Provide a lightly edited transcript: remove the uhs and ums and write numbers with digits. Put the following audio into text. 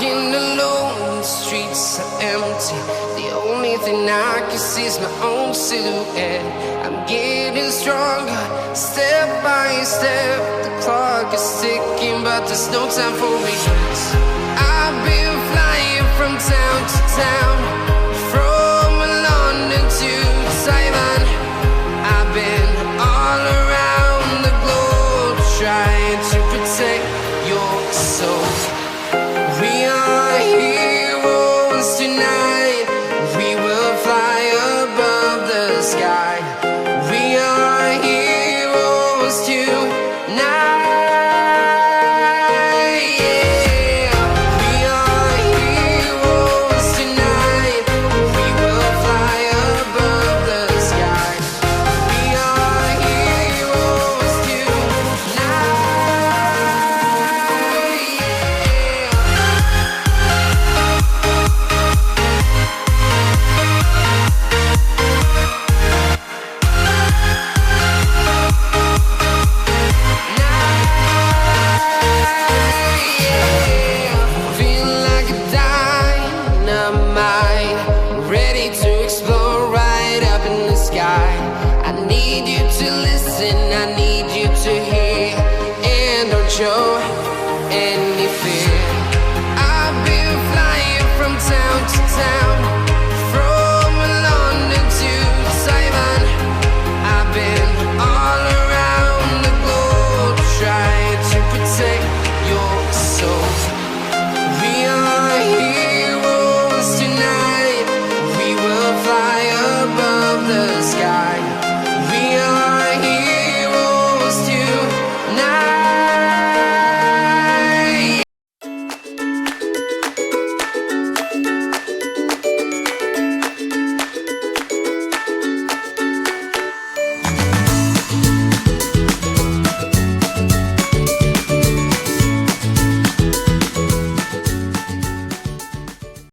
walking alone, the streets are empty. The only thing I can see is my own silhouette. I'm getting stronger, step by step. The clock is ticking, but there's no time for regrets. I've been flying from town to town, from London to Taiwan. I've been all around the globe, trying to protect your soul. We are heroes tonight.